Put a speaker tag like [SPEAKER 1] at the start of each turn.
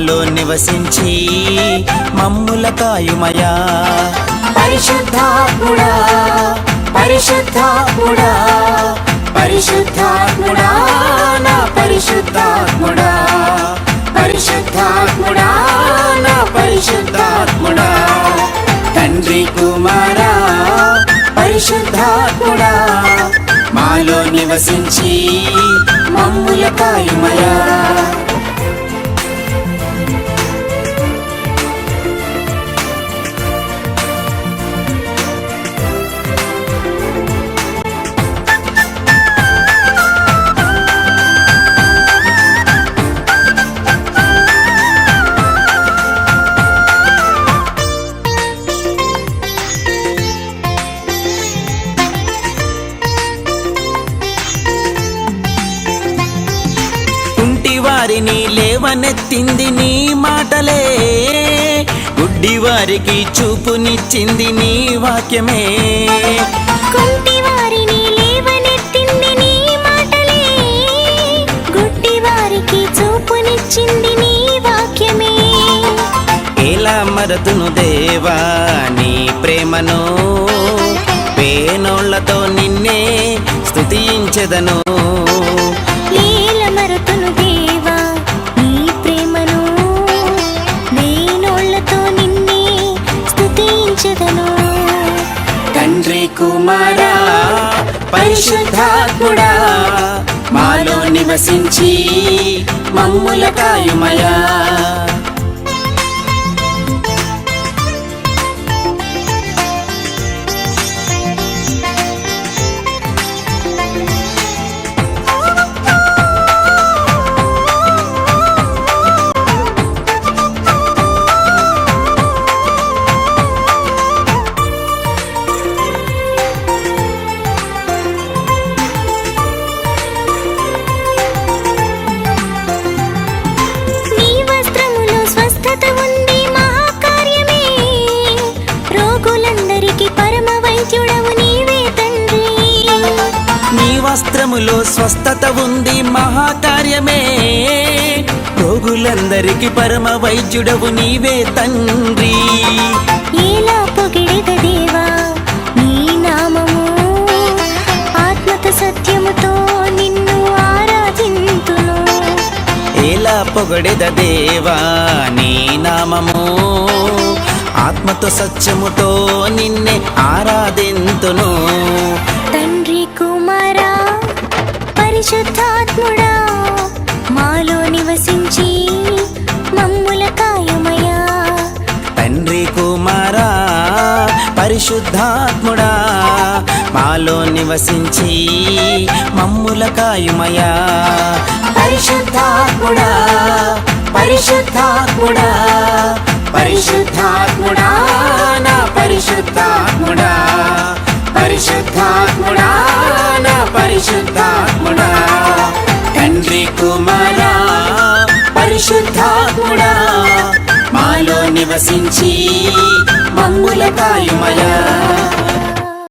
[SPEAKER 1] మాలో నివసించి మమ్ముల కాయుమయా.
[SPEAKER 2] పరిశుద్ధాత్ముడా పరిశుద్ధాత్ముడా పరిశుద్ధాత్ముడా నా పరిశుద్ధాత్ముడా పరిశుద్ధాత్ముడా నా పరిశుద్ధాత్ముడా తండ్రి కుమారా పరిశుద్ధాత్ముడా మాలో నివసించి మమ్ముల కాయుమయా.
[SPEAKER 1] వారిని లేవనెత్తింది నీ మాటలే, గుడ్డివారికి చూపునిచ్చింది నీ వాక్యమే.
[SPEAKER 2] కుంటివారిని లేవనెత్తింది నీ మాటలే, గుడ్డివారికి చూపునిచ్చింది నీ వాక్యమే.
[SPEAKER 1] ఎలా మరతును దేవా నీ ప్రేమను, పేనోళ్లతో నిన్నే స్తుతించెదను.
[SPEAKER 2] తండ్రి కుమారా పరిశుద్ధాత్ముడా మాలో నివసించి మమ్ముల కాయుమయా.
[SPEAKER 1] వస్త్రములో స్వస్థత ఉంది మహాకార్యమే, రోగులందరికి పరమ వైద్యుడవు నీవే తండ్రి.
[SPEAKER 2] ఎలా పొగిడెద దేవా నీ నామము, ఆత్మతో సత్యముతో నిన్ను ఆరాధింతును.
[SPEAKER 1] ఎలా పొగడెద దేవా నీ నామము, ఆత్మతో సత్యముతో నిన్నే ఆరాధింతును.
[SPEAKER 2] తండ్రి కుమారా పరిశుద్ధాత్ముడా మాలో నివసించి మమ్ముల కాయుమయా.
[SPEAKER 1] తండ్రి కుమారా పరిశుద్ధాత్ముడా మాలో నివసించి మమ్ముల కాయుమయా.
[SPEAKER 2] పరిశుద్ధాత్ముడా పరిశుద్ధాత్ముడా పరిశుద్ధాత్ముడా నా పరిశుద్ధాత్ముడా పరిశుద్ధాత్ముడా నా పరిశుద్ధాత్ముడా తండ్రి కుమారా పరిశుద్ధాత్ముడా మాలో నివసించి మమ్ముల కాయుమయా.